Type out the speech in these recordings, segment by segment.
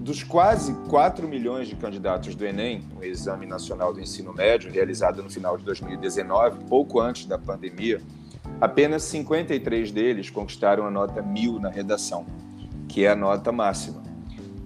Dos quase 4 milhões de candidatos do Enem, o Exame Nacional do Ensino Médio, realizado no final de 2019, pouco antes da pandemia, apenas 53 deles conquistaram a nota 1000 na redação, que é a nota máxima.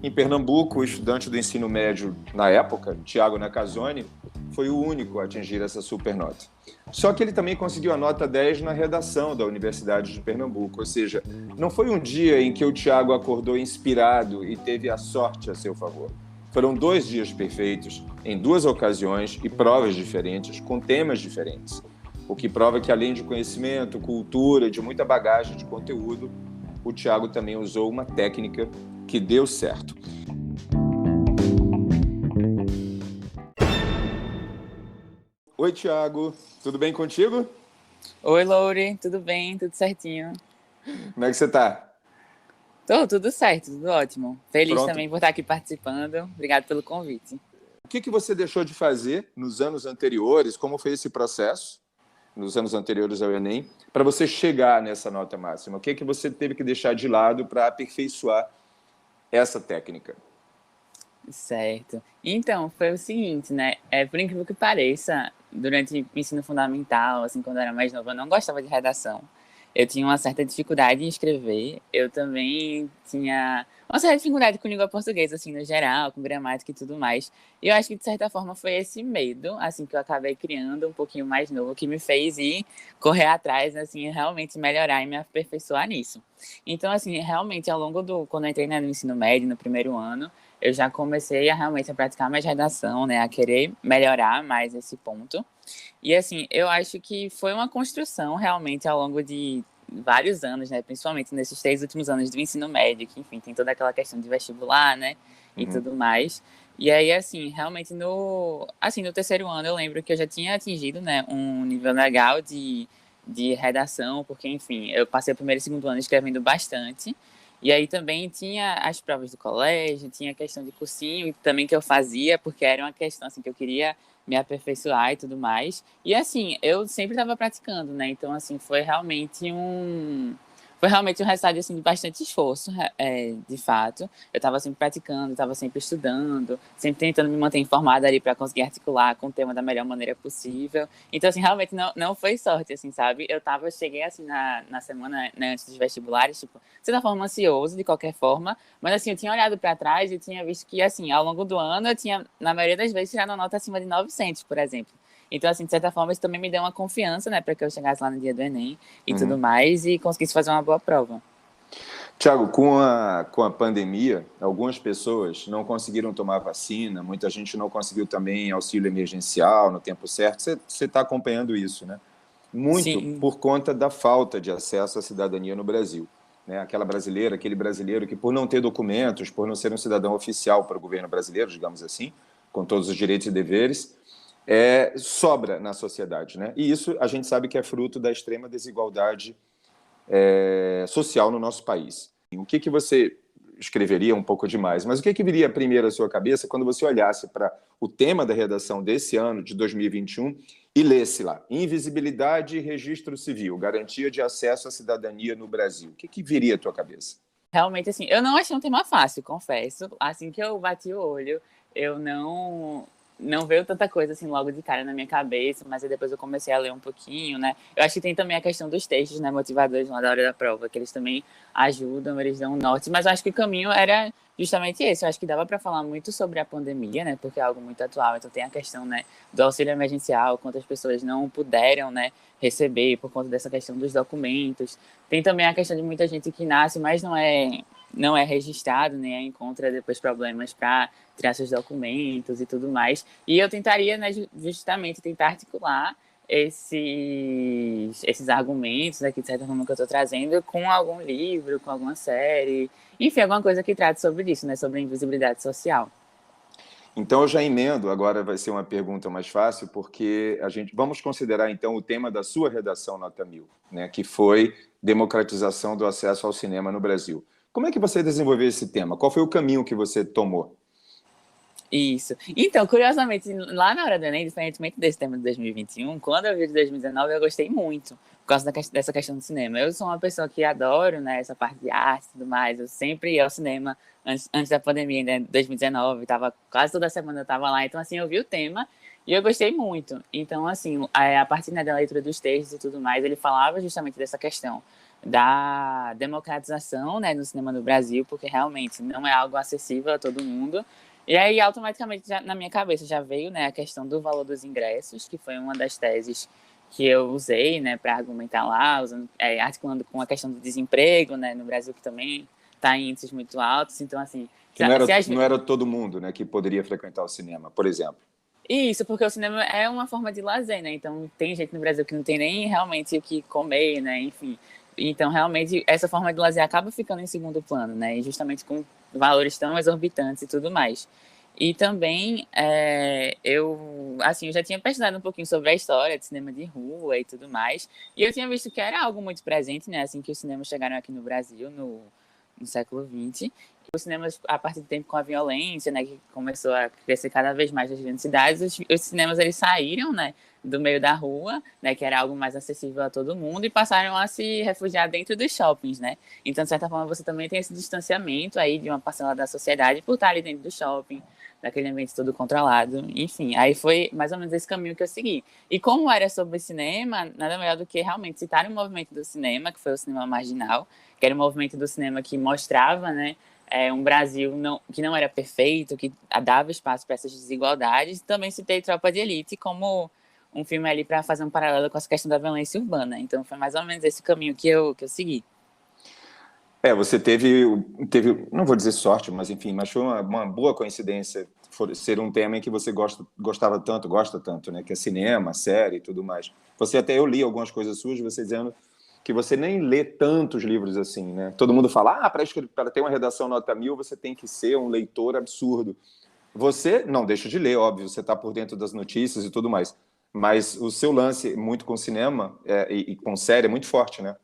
Em Pernambuco, o estudante do ensino médio, na época, Tiago Nakazone, foi o único a atingir essa supernota. Só que ele também conseguiu a nota 10 na redação da Universidade de Pernambuco, ou seja, não foi um dia em que o Tiago acordou inspirado e teve a sorte a seu favor. Foram 2 dias perfeitos, em 2 ocasiões e provas diferentes, com temas diferentes. O que prova que, além de conhecimento, cultura e de muita bagagem de conteúdo, o Tiago também usou uma técnica que deu certo. Oi, Tiago, tudo bem contigo? Oi, Lore, tudo bem? Tudo certinho? Como é que você está? Tudo certo, tudo ótimo. Feliz Pronto. também por estar aqui participando. Obrigado pelo convite. O que você deixou de fazer nos anos anteriores? Como foi esse processo, nos anos anteriores ao Enem, para você chegar nessa nota máxima? O que você teve que deixar de lado para aperfeiçoar essa técnica? Certo. Então, foi o seguinte, né? Por incrível que pareça, durante o ensino fundamental, assim, quando eu era mais nova, eu não gostava de redação. Eu tinha uma certa dificuldade em escrever. Eu também tinha uma certa dificuldade com língua portuguesa, assim, no geral, com gramática e tudo mais. E eu acho que, de certa forma, foi esse medo, assim, que eu acabei criando um pouquinho mais novo, que me fez ir correr atrás, assim, realmente melhorar e me aperfeiçoar nisso. Então, assim, realmente, ao longo quando eu entrei, né, no ensino médio, no primeiro ano, eu já comecei a realmente a praticar mais redação, né, a querer melhorar mais esse ponto. E assim, eu acho que foi uma construção realmente ao longo de vários anos, né, principalmente nesses 3 últimos anos do ensino médio, que enfim, tem toda aquela questão de vestibular, né, e tudo mais. E aí, assim, realmente no terceiro ano eu lembro que eu já tinha atingido, né, um nível legal de redação, porque, enfim, eu passei o primeiro e segundo ano escrevendo bastante. E aí também tinha as provas do colégio, tinha a questão de cursinho também que eu fazia, porque era uma questão assim que eu queria me aperfeiçoar e tudo mais. E assim, eu sempre estava praticando, né? Então assim, foi realmente um resultado assim, de bastante esforço, de fato. Eu estava sempre praticando, estava sempre estudando, sempre tentando me manter informada ali para conseguir articular com o tema da melhor maneira possível. Então, assim, realmente não foi sorte, assim, sabe? Cheguei assim na semana, né, antes dos vestibulares, tipo, de certa forma ansioso, de qualquer forma, mas assim, eu tinha olhado para trás e tinha visto que, assim, ao longo do ano eu tinha, na maioria das vezes, tirado uma nota acima de 900, por exemplo. Então, assim, de certa forma, isso também me deu uma confiança, né, para que eu chegasse lá no dia do Enem e tudo mais e conseguisse fazer uma boa prova. Tiago, com a pandemia, algumas pessoas não conseguiram tomar vacina, muita gente não conseguiu também auxílio emergencial no tempo certo. Você está acompanhando isso, né? Muito Sim, por conta da falta de acesso à cidadania no Brasil. Né? Aquele brasileiro que, por não ter documentos, por não ser um cidadão oficial para o governo brasileiro, digamos assim, com todos os direitos e deveres, sobra na sociedade. Né? E isso a gente sabe que é fruto da extrema desigualdade social no nosso país. O que você escreveria um pouco demais, mas o que viria primeiro à sua cabeça quando você olhasse para o tema da redação desse ano, de 2021, e lesse lá, invisibilidade e registro civil, garantia de acesso à cidadania no Brasil? O que viria à tua cabeça? realmente, assim, eu não achei um tema fácil, confesso. Assim que eu bati o olho, eu não veio tanta coisa assim logo de cara na minha cabeça, mas aí depois eu comecei a ler um pouquinho, né? Eu acho que tem também a questão dos textos, né, motivadores lá da hora da prova, que eles também ajudam, eles dão um norte, mas eu acho que o caminho era justamente esse. Eu acho que dava para falar muito sobre a pandemia, né, porque é algo muito atual. Então tem a questão, né, do auxílio emergencial, quantas pessoas não puderam, né, receber por conta dessa questão dos documentos. Tem também a questão de muita gente que nasce, mas não é registrado, né? Encontra depois problemas para tirar seus documentos e tudo mais. E eu tentaria, né, justamente tentar articular esses argumentos aqui, de certa forma, que eu estou trazendo, com algum livro, com alguma série, enfim, alguma coisa que trate sobre isso, né? Sobre a invisibilidade social. Então eu já emendo, agora vai ser uma pergunta mais fácil, porque vamos considerar então o tema da sua redação nota 1000, né, que foi democratização do acesso ao cinema no Brasil. Como é que você desenvolveu esse tema? Qual foi o caminho que você tomou? Isso. Então, curiosamente, lá na hora do Enem, diferentemente desse tema de 2021, quando eu vi de 2019, eu gostei muito, por causa dessa questão do cinema. Eu sou uma pessoa que adoro, né, essa parte de arte e tudo mais. Eu sempre ia ao cinema antes da pandemia, né, 2019, tava, quase toda semana eu tava lá. Então, assim, eu vi o tema e eu gostei muito. Então, assim, a partir, né, da leitura dos textos e tudo mais, ele falava justamente dessa questão da democratização, né, no cinema no Brasil, porque realmente não é algo acessível a todo mundo. E aí, automaticamente, na minha cabeça já veio, né, a questão do valor dos ingressos, que foi uma das teses que eu usei, né, para argumentar lá, articulando com a questão do desemprego, né, no Brasil, que também está em índices muito altos. Então, assim, Que não era todo mundo, né, que poderia frequentar o cinema, por exemplo. Isso, porque o cinema é uma forma de lazer, né? Então, tem gente no Brasil que não tem nem realmente o que comer, né? Enfim. Então, realmente, essa forma de lazer acaba ficando em segundo plano, né? E justamente com valores tão exorbitantes e tudo mais. E também, eu já tinha pesquisado um pouquinho sobre a história de cinema de rua e tudo mais. E eu tinha visto que era algo muito presente, né? Assim que os cinemas chegaram aqui no Brasil, no século XX. Os cinemas, a partir do tempo com a violência, né, que começou a crescer cada vez mais nas grandes cidades, os cinemas eles saíram, né, do meio da rua, né, que era algo mais acessível a todo mundo, e passaram a se refugiar dentro dos shoppings, né. Então, de certa forma, você também tem esse distanciamento aí de uma parcela da sociedade por estar ali dentro do shopping, daquele ambiente todo controlado, enfim. Aí foi mais ou menos esse caminho que eu segui. E como era sobre cinema, nada melhor do que realmente citar o movimento do cinema, que foi o cinema marginal, que era um movimento do cinema que mostrava, né, um Brasil que não era perfeito, que dava espaço para essas desigualdades. Também citei Tropa de Elite como um filme ali para fazer um paralelo com essa questão da violência urbana. Então foi mais ou menos esse caminho que eu segui. Você teve, não vou dizer sorte, mas enfim, mas foi uma boa coincidência ser um tema em que você gosta tanto, né? Que é cinema, série e tudo mais. Eu li algumas coisas suas, você dizendo que você nem lê tantos livros assim, né? Todo mundo fala, para ter uma redação nota 1000, você tem que ser um leitor absurdo. Você não deixa de ler, óbvio, você está por dentro das notícias e tudo mais, mas o seu lance muito com cinema e com série é muito forte, né?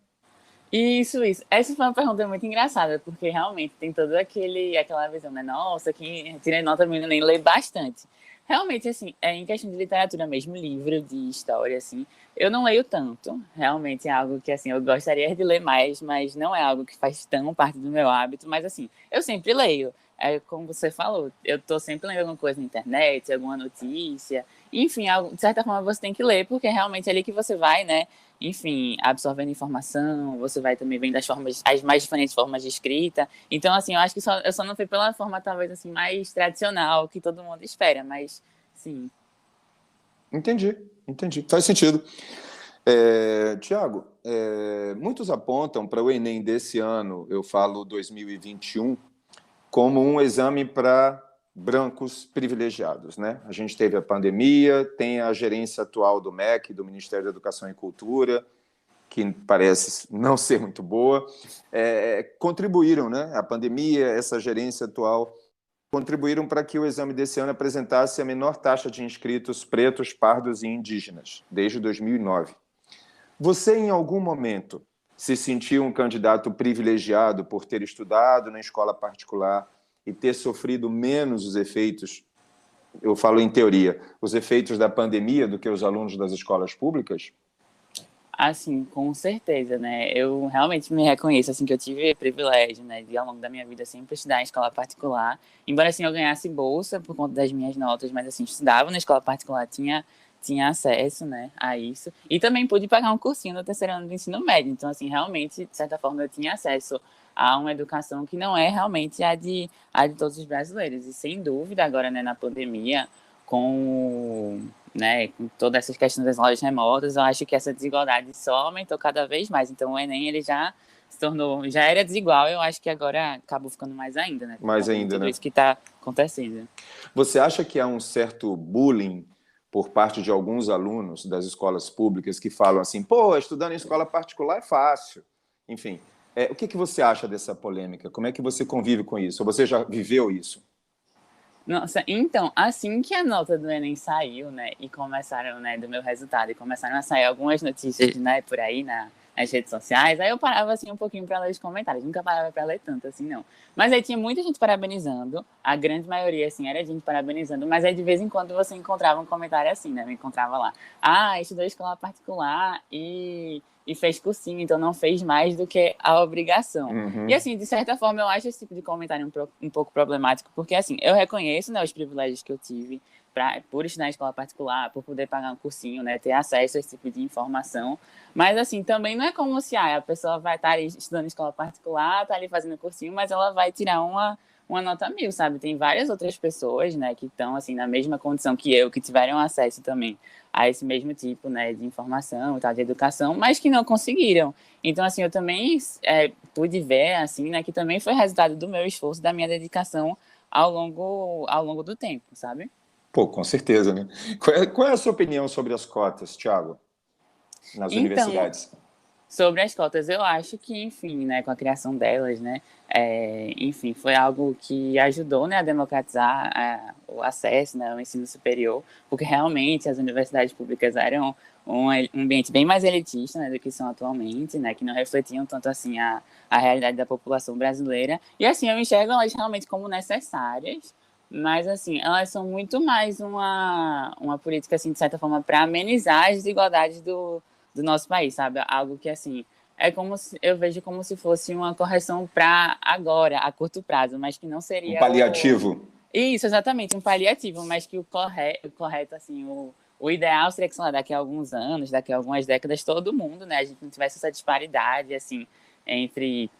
Isso. Essa foi uma pergunta muito engraçada, porque realmente tem toda aquela visão, né? Nossa, quem tira nota mil nem lê bastante. Realmente, assim, em questão de literatura mesmo, livro de história, assim, eu não leio tanto. Realmente é algo que, assim, eu gostaria de ler mais, mas não é algo que faz tão parte do meu hábito. Mas, assim, eu sempre leio. Como você falou, eu tô sempre lendo alguma coisa na internet, alguma notícia. Enfim, de certa forma você tem que ler, porque realmente é ali que você vai, né? Enfim, absorvendo informação, você vai também vendo as mais diferentes formas de escrita. Então, assim, eu acho que eu só não fui pela forma, talvez, assim, mais tradicional, que todo mundo espera, mas, sim. Entendi. Faz sentido. Tiago, muitos apontam para o Enem desse ano, eu falo 2021, como um exame para brancos privilegiados, né? A gente teve a pandemia, tem a gerência atual do MEC, do Ministério da Educação e Cultura, que parece não ser muito boa, contribuíram, né? A pandemia, essa gerência atual, contribuíram para que o exame desse ano apresentasse a menor taxa de inscritos pretos, pardos e indígenas, desde 2009. Você, em algum momento, se sentiu um candidato privilegiado por ter estudado na escola particular e ter sofrido menos os efeitos, eu falo em teoria, os efeitos da pandemia do que os alunos das escolas públicas? Assim, com certeza, né? Eu realmente me reconheço, assim, que eu tive privilégio, né, de ao longo da minha vida sempre estudar em escola particular. Embora, assim, eu ganhasse bolsa por conta das minhas notas, mas, assim, estudava na escola particular, tinha acesso, né, a isso. E também pude pagar um cursinho no terceiro ano do ensino médio. Então, assim, realmente, de certa forma, eu tinha acesso a uma educação que não é realmente a de todos os brasileiros. E, sem dúvida, agora, né, na pandemia, com todas essas questões das lojas remotas, eu acho que essa desigualdade só aumentou cada vez mais. Então, o Enem, ele já se tornou, já era desigual, eu acho que agora acabou ficando mais ainda, né? Mais ainda, tudo né? isso que está acontecendo. Você acha que há um certo bullying por parte de alguns alunos das escolas públicas que falam assim, estudando em escola particular é fácil? Enfim, o que você acha dessa polêmica? Como é que você convive com isso? Ou você já viveu isso? Nossa, então, assim que a nota do Enem saiu, né, e começaram, né, do meu resultado, e começaram a sair algumas notícias, né, por aí nas redes sociais, aí eu parava assim um pouquinho para ler os comentários, nunca parava para ler tanto assim, não. Mas aí tinha muita gente parabenizando, a grande maioria assim era gente parabenizando, mas aí de vez em quando você encontrava um comentário assim, né? Me encontrava lá: "Ah, estudou escola particular e fez cursinho, então não fez mais do que a obrigação". E assim, de certa forma, eu acho esse tipo de comentário um pouco problemático, porque assim, eu reconheço, né, os privilégios que eu tive por estudar em escola particular, por poder pagar um cursinho, né, ter acesso a esse tipo de informação. Mas, assim, também não é como se a pessoa vai estar ali estudando em escola particular, tá ali fazendo cursinho, mas ela vai tirar uma nota 1000, sabe? Tem várias outras pessoas, né, que estão, assim, na mesma condição que eu, que tiveram acesso também a esse mesmo tipo, né, de informação e tal, de educação, mas que não conseguiram. Então, assim, eu também pude ver, assim, né, que também foi resultado do meu esforço, da minha dedicação ao longo do tempo, sabe? Pô, com certeza, né? Qual é a sua opinião sobre as cotas, Thiago, nas Então, universidades? sobre as cotas, eu acho que, enfim, né, com a criação delas, né, enfim, foi algo que ajudou, né, a democratizar o acesso, né, ao ensino superior, porque realmente as universidades públicas eram um ambiente bem mais elitista, né, do que são atualmente, né, que não refletiam tanto assim a realidade da população brasileira. E assim, eu enxergo elas realmente como necessárias, mas assim, elas são muito mais uma política, assim, de certa forma, para amenizar as desigualdades do nosso país, sabe? Algo que, assim, eu vejo como se fosse uma correção para agora, a curto prazo, mas que não Um seria paliativo? Isso, exatamente, um paliativo, mas que o correto, assim, o ideal seria que, sei lá, daqui a alguns anos, daqui a algumas décadas, todo mundo, né, a gente não tivesse essa disparidade, assim, entre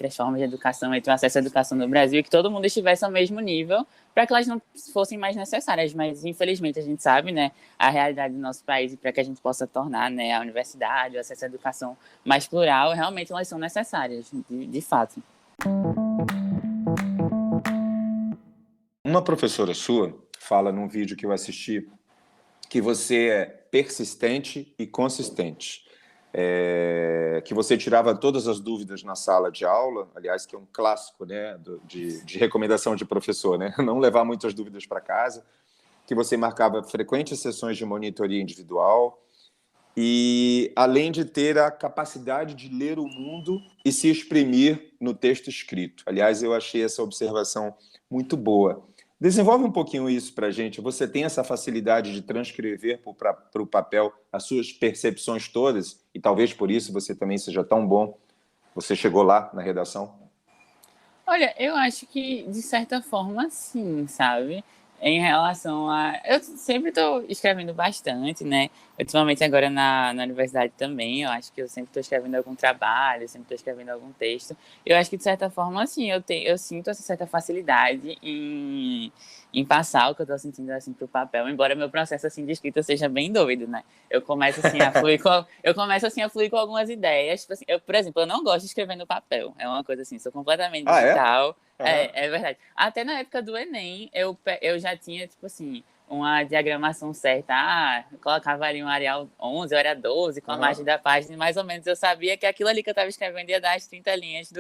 as formas de educação, entre o acesso à educação no Brasil, e que todo mundo estivesse ao mesmo nível, para que elas não fossem mais necessárias. Mas, infelizmente, a gente sabe, né, a realidade do nosso país, e para que a gente possa tornar, né, a universidade, o acesso à educação mais plural, realmente elas são necessárias, de fato. Uma professora sua fala num vídeo que eu assisti que você é persistente e consistente. Que você tirava todas as dúvidas na sala de aula, aliás, que é um clássico, né, de recomendação de professor, né? Não levar muitas dúvidas para casa, que você marcava frequentes sessões de monitoria individual e, além de ter a capacidade de ler o mundo e se exprimir no texto escrito. Aliás, eu achei essa observação muito boa. Desenvolve um pouquinho isso para a gente. Você tem essa facilidade de transcrever para o papel as suas percepções todas, e talvez por isso você também seja tão bom. Você chegou lá na redação? Olha, eu acho que, de certa forma, sim, sabe? Em relação a. Eu sempre estou escrevendo bastante, né? Ultimamente, agora na universidade também, eu acho que eu sempre estou escrevendo algum trabalho, sempre estou escrevendo algum texto. Eu acho que, de certa forma, assim, eu sinto essa certa facilidade em passar o que eu estou sentindo, assim, pro papel, embora meu processo, assim, de escrita seja bem doido, né? Eu começo, assim, a fluir com algumas ideias. Tipo assim, por exemplo, eu não gosto de escrever no papel. É uma coisa assim, sou completamente Ah, é? digital. Uhum. É verdade. Até na época do Enem, eu já tinha, tipo assim, uma diagramação certa. Ah, eu colocava ali um Arial 11, ou era 12, com a margem Uhum. da página, e mais ou menos eu sabia que aquilo ali que eu estava escrevendo ia dar as 30 linhas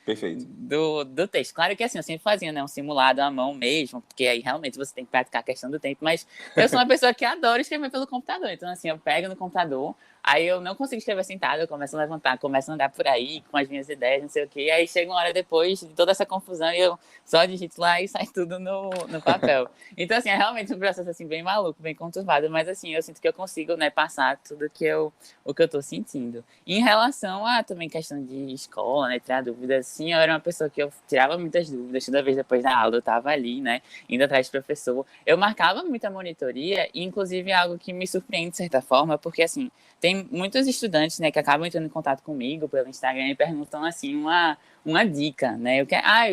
Perfeito. do texto. Claro que assim, eu sempre fazia, né, um simulado à mão mesmo, porque aí realmente você tem que praticar a questão do tempo, mas eu sou uma pessoa que adora escrever pelo computador, então assim, eu pego no computador, aí eu não consigo escrever sentado, eu começo a levantar, começo a andar por aí com as minhas ideias, não sei o quê, aí chega uma hora depois de toda essa confusão e eu só digito lá e sai tudo no papel. Então assim, é realmente um processo assim bem maluco, bem conturbado, mas assim, eu sinto que eu consigo, né, passar tudo o que eu tô sentindo. Em relação a também questão de escola, né, tirar dúvidas, sim, eu era uma pessoa que eu tirava muitas dúvidas, toda vez depois da aula eu estava ali, né, indo atrás do professor. Eu marcava muita monitoria, e inclusive é algo que me surpreende de certa forma, porque assim, tem muitos estudantes, né, que acabam entrando em contato comigo pelo Instagram e perguntam assim uma dica, né?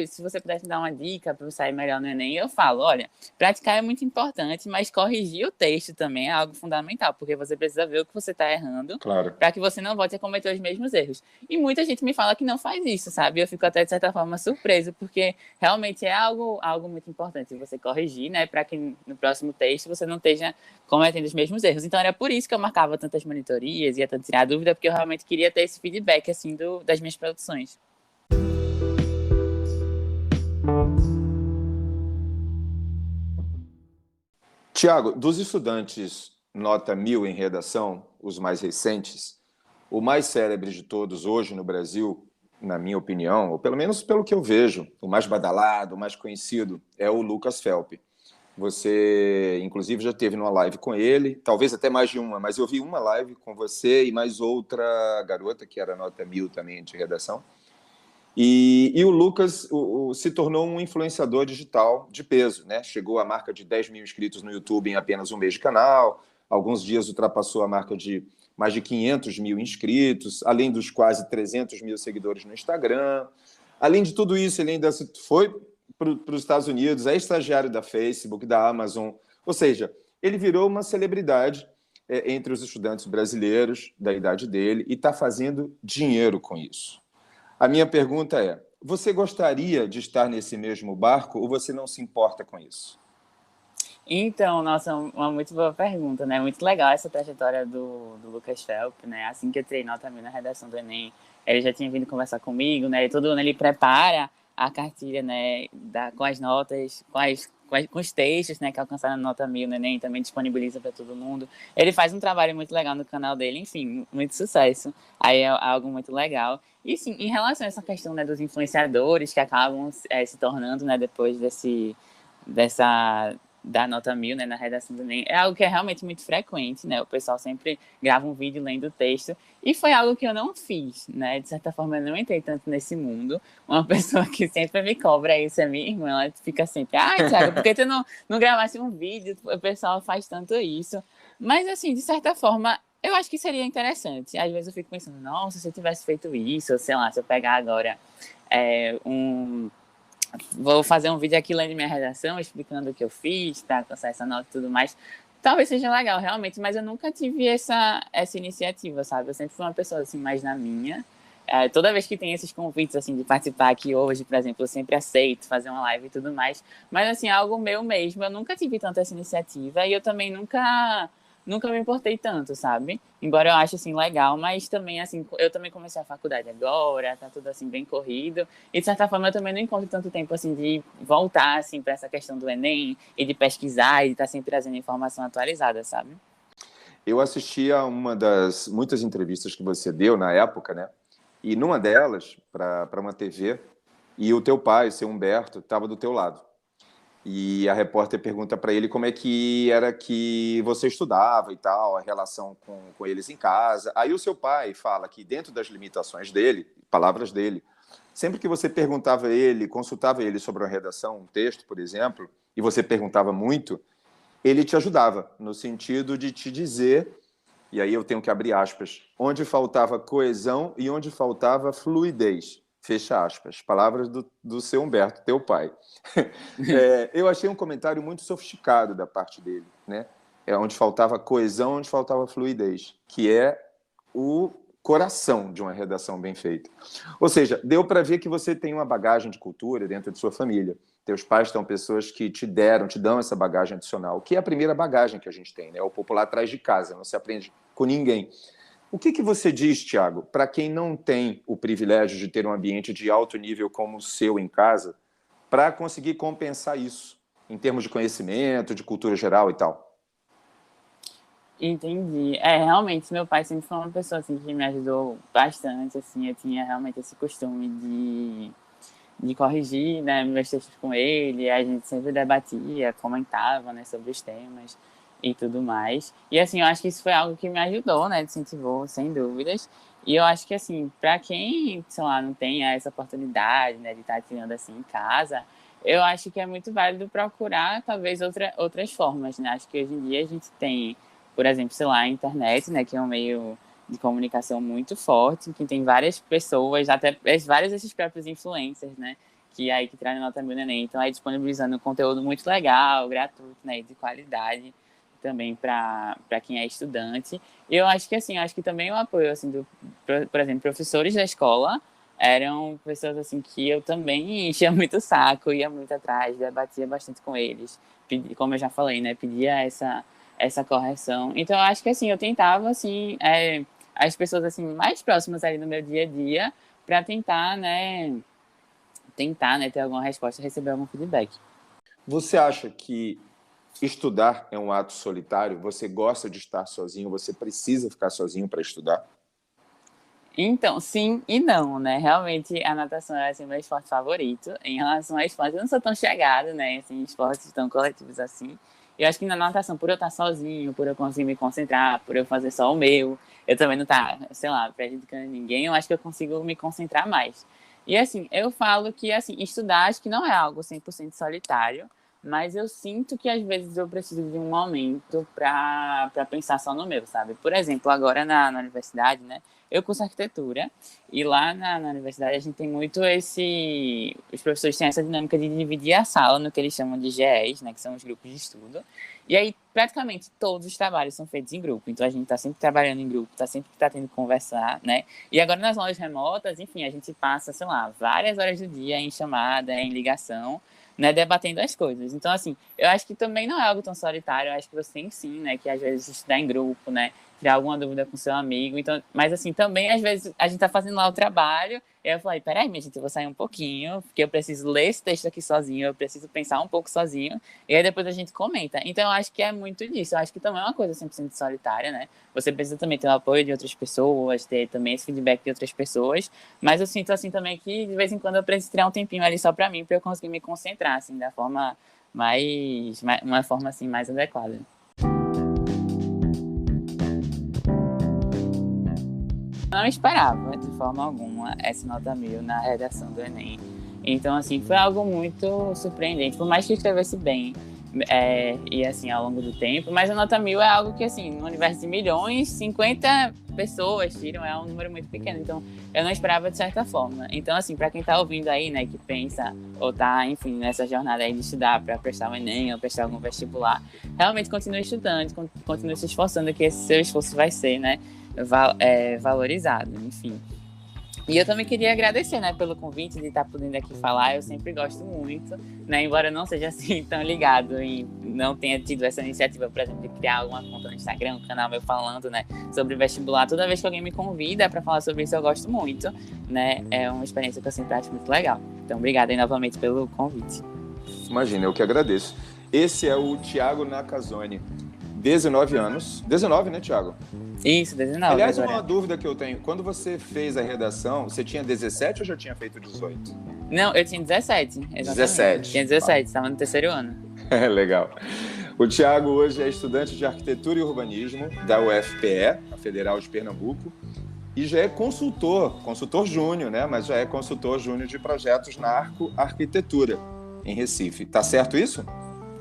Se você pudesse me dar uma dica para eu sair melhor no Enem, eu falo, olha, praticar é muito importante, mas corrigir o texto também é algo fundamental, porque você precisa ver o que você está errando Claro. para que você não volte a cometer os mesmos erros. E muita gente me fala que não faz isso, sabe? Eu fico até, de certa forma, surpresa, porque realmente é algo muito importante você corrigir, né? Para que no próximo texto você não esteja cometendo os mesmos erros. Então era por isso que eu marcava tantas monitorias, ia tanto tirar dúvida, porque eu realmente queria ter esse feedback, assim, das minhas produções. Tiago, dos estudantes nota 1000 em redação, os mais recentes, O mais célebre de todos hoje no Brasil, na minha opinião, ou pelo menos pelo que eu vejo, o mais badalado, o mais conhecido, é o Lucas Felpe. Você, inclusive, já teve numa live com ele, talvez até mais de uma, mas eu vi uma live com você e mais outra garota, que era nota 1000 também de redação. E o Lucas se tornou um influenciador digital de peso, né? Chegou à marca de 10 mil inscritos no YouTube em apenas um mês de canal, alguns dias ultrapassou a marca de mais de 500 mil inscritos, além dos quase 300 mil seguidores no Instagram. Além de tudo isso, ele ainda foi para os Estados Unidos, é estagiário da Facebook, da Amazon, ou seja, ele virou uma celebridade entre os estudantes brasileiros da idade dele e está fazendo dinheiro com isso. A minha pergunta é, você gostaria de estar nesse mesmo barco ou você não se importa com isso? Então, nossa, uma muito boa pergunta, né? Muito legal essa trajetória do Lucas Felps, né? Assim que eu entrei nota 1000 na redação do Enem, ele já tinha vindo conversar comigo, né? E todo ano ele prepara a cartilha, né? Com as notas, com os textos, né? Que alcançaram a nota 1000 no Enem, também disponibiliza para todo mundo. Ele faz um trabalho muito legal no canal dele, enfim, muito sucesso. Aí é algo muito legal. E sim, em relação a essa questão, né, dos influenciadores que acabam se tornando, né, depois da nota 1000, né, na redação do Enem, é algo que é realmente muito frequente, né? O pessoal sempre grava um vídeo lendo o texto, e foi algo que eu não fiz, né? De certa forma, eu não entrei tanto nesse mundo. Uma pessoa que sempre me cobra isso é minha irmã, ela fica sempre, Thiago, por que tu não gravasse um vídeo? O pessoal faz tanto isso. Mas, assim, de certa forma, eu acho que seria interessante. Às vezes eu fico pensando, nossa, se eu tivesse feito isso, ou sei lá, se eu pegar agora vou fazer um vídeo aqui lendo minha redação, explicando o que eu fiz, para alcançar essa nota e tudo mais. Talvez seja legal, realmente, mas eu nunca tive essa iniciativa, sabe? Eu sempre fui uma pessoa, assim, mais na minha. Toda vez que tem esses convites, assim, de participar aqui hoje, por exemplo, eu sempre aceito fazer uma live e tudo mais. Mas, assim, algo meu mesmo, eu nunca tive tanta essa iniciativa e eu também nunca me importei tanto, sabe? Embora eu ache, assim, legal, mas também, assim, eu também comecei a faculdade agora, tá tudo, assim, bem corrido. E, de certa forma, eu também não encontro tanto tempo, assim, de voltar, assim, para essa questão do Enem e de pesquisar e de estar sempre trazendo informação atualizada, sabe? Eu assisti a uma das muitas entrevistas que você deu na época, né? E numa delas, para uma TV, e o teu pai, o seu Humberto, estava do teu lado. E a repórter pergunta para ele como é que era que você estudava e tal, a relação com eles em casa. Aí o seu pai fala que dentro das limitações dele, palavras dele, sempre que você perguntava a ele, consultava ele sobre uma redação, um texto, por exemplo, e você perguntava muito, ele te ajudava, no sentido de te dizer, e aí eu tenho que abrir aspas, onde faltava coesão e onde faltava fluidez. Fecha aspas. Palavras do seu Humberto, teu pai. Eu achei um comentário muito sofisticado da parte dele, né? Onde faltava coesão, onde faltava fluidez, que é o coração de uma redação bem feita. Ou seja, deu para ver que você tem uma bagagem de cultura dentro de sua família. Teus pais são pessoas que te dão essa bagagem adicional, que é a primeira bagagem que a gente tem, né? O popular atrás de casa, não se aprende com ninguém. O que você diz, Thiago, para quem não tem o privilégio de ter um ambiente de alto nível como o seu em casa, para conseguir compensar isso, em termos de conhecimento, de cultura geral e tal? Entendi. Realmente, meu pai sempre foi uma pessoa, assim, que me ajudou bastante, assim, eu tinha realmente esse costume de corrigir, né, meus textos com ele, a gente sempre debatia, comentava, né, sobre os temas e tudo mais. E, assim, eu acho que isso foi algo que me ajudou, né, incentivou, sem dúvidas. E eu acho que, assim, para quem, sei lá, não tem essa oportunidade, né, de estar tirando, assim, em casa, eu acho que é muito válido procurar, talvez, outras formas, né. Acho que hoje em dia a gente tem, por exemplo, sei lá, a internet, né, que é um meio de comunicação muito forte, que tem várias pessoas, até vários desses próprios influencers, né, que trazem nota 1000 no Enem. Então, aí disponibilizando um conteúdo muito legal, gratuito, né, e de qualidade também para quem é estudante. E eu acho que, assim, acho que também o apoio, assim, por exemplo, professores da escola eram pessoas, assim, que eu também enchia muito o saco, ia muito atrás, debatia bastante com eles, como eu já falei, né, pedia essa correção. Então, eu acho que, assim, eu tentava, assim, as pessoas, assim, mais próximas ali no meu dia a dia para tentar, né, ter alguma resposta, receber algum feedback. Você acha que estudar é um ato solitário? Você gosta de estar sozinho? Você precisa ficar sozinho para estudar? Então, sim e não, né? Realmente a natação é assim, meu esporte favorito. Em relação a esporte, eu não sou tão chegada, né? Assim, esportes tão coletivos assim. Eu acho que na natação, por eu estar sozinho, por eu conseguir me concentrar, por eu fazer só o meu, eu também não estar, sei lá, prejudicando ninguém, eu acho que eu consigo me concentrar mais. E assim, eu falo que assim, estudar acho que não é algo 100% solitário, mas eu sinto que às vezes eu preciso de um momento para pensar só no meu, sabe? Por exemplo, agora na universidade, né? Eu curso arquitetura e lá na universidade a gente tem muito esse... Os professores têm essa dinâmica de dividir a sala no que eles chamam de GEs, né? Que são os grupos de estudo. E aí, praticamente, todos os trabalhos são feitos em grupo. Então, a gente está sempre trabalhando em grupo, está sempre tendo que conversar, né? E agora, nas aulas remotas, enfim, a gente passa, sei lá, várias horas do dia em chamada, em ligação, né, debatendo as coisas. Então, assim, eu acho que também não é algo tão solitário, eu acho que você tem sim, né, que às vezes estudar em grupo, né, tirar alguma dúvida com seu amigo, então, mas assim, também às vezes a gente tá fazendo lá o trabalho, e eu falei, peraí, minha gente, eu vou sair um pouquinho, porque eu preciso ler esse texto aqui sozinho, eu preciso pensar um pouco sozinho, e aí depois a gente comenta. Então, eu acho que é muito disso, eu acho que também é uma coisa 100% solitária, né, você precisa também ter o apoio de outras pessoas, ter também esse feedback de outras pessoas, mas eu sinto assim também que de vez em quando eu preciso tirar um tempinho ali só pra mim, pra eu conseguir me concentrar, assim, da forma uma forma assim mais adequada. Não esperava, de forma alguma, essa nota 1000 na redação do Enem. Então, assim, foi algo muito surpreendente. Por mais que eu escrevesse bem, e assim, ao longo do tempo, mas a nota 1000 é algo que, assim, no universo de milhões, 50 pessoas tiram, é um número muito pequeno. Então, eu não esperava de certa forma. Então, assim, para quem tá ouvindo aí, né, que pensa, ou tá, enfim, nessa jornada aí de estudar para prestar o Enem ou prestar algum vestibular, realmente continue estudando, continue se esforçando, que esse seu esforço vai ser, né, valorizado, enfim. E eu também queria agradecer, né, pelo convite de estar podendo aqui falar. Eu sempre gosto muito, né, embora eu não seja assim tão ligado e não tenha tido essa iniciativa, por exemplo, de criar alguma conta no Instagram, um canal meu falando, né, sobre vestibular. Toda vez que alguém me convida para falar sobre isso, eu gosto muito, né, é uma experiência que eu sempre acho muito legal. Então, obrigada aí novamente pelo convite. Imagina, eu que agradeço. Esse é o Thiago Nakazone, 19 anos. 19, né, Thiago? Isso, 19. Aliás, agora. uma dúvida que eu tenho. Quando você fez a redação, você tinha 17 ou já tinha feito 18? Não, eu tinha 17. Exatamente. 17. Tinha 17, estava no terceiro ano. Legal. O Thiago hoje é estudante de Arquitetura e Urbanismo da UFPE, a Federal de Pernambuco, e já é consultor júnior, né? Mas já é consultor júnior de projetos na Arquitetura, em Recife. Tá certo isso?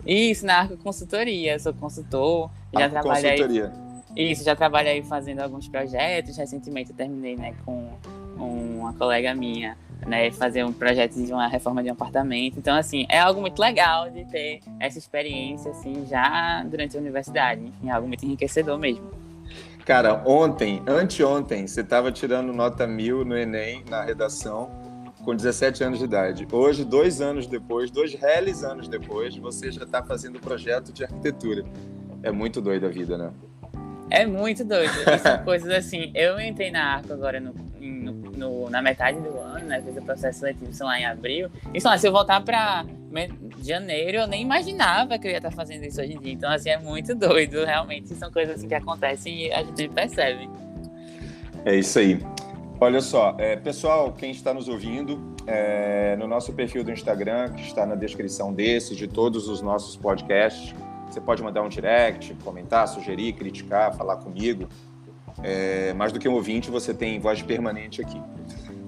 Isso, na Arco Consultoria. Eu sou consultor, já trabalhei. Consultoria. Isso, já trabalhei fazendo alguns projetos. Recentemente eu terminei, né, com uma colega minha, né, fazer um projeto de uma reforma de um apartamento. Então, assim, é algo muito legal de ter essa experiência, assim, já durante a universidade. Enfim, é algo muito enriquecedor mesmo. Cara, anteontem, você estava tirando nota 1000 no Enem, na redação, com 17 anos de idade. Hoje, 2 anos depois, 2 reles anos depois, você já está fazendo o projeto de arquitetura. É muito doido a vida, né? É muito doido. E são coisas assim, eu entrei na Arco agora na metade do ano, né? Fiz o processo seletivo, sei lá, em abril. E sei lá, se eu voltar para janeiro, eu nem imaginava que eu ia estar fazendo isso hoje em dia. Então, assim, é muito doido. Realmente, são coisas assim que acontecem e a gente percebe. É isso aí. Olha só, pessoal, quem está nos ouvindo, no nosso perfil do Instagram, que está na descrição desse, de todos os nossos podcasts, você pode mandar um direct, comentar, sugerir, criticar, falar comigo. Mais do que um ouvinte, você tem voz permanente aqui.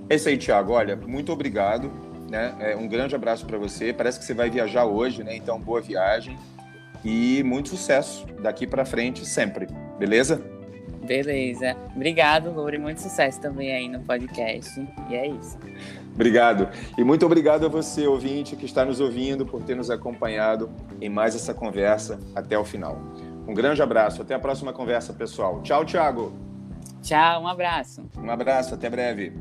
É isso aí, Thiago. Olha, muito obrigado, né? Um grande abraço para você. Parece que você vai viajar hoje, né? Então, boa viagem e muito sucesso daqui para frente sempre. Beleza? Beleza. Obrigado, Loure. Muito sucesso também aí no podcast. E é isso. Obrigado. E muito obrigado a você, ouvinte, que está nos ouvindo, por ter nos acompanhado em mais essa conversa até o final. Um grande abraço. Até a próxima conversa, pessoal. Tchau, Thiago. Tchau, um abraço. Um abraço. Até breve.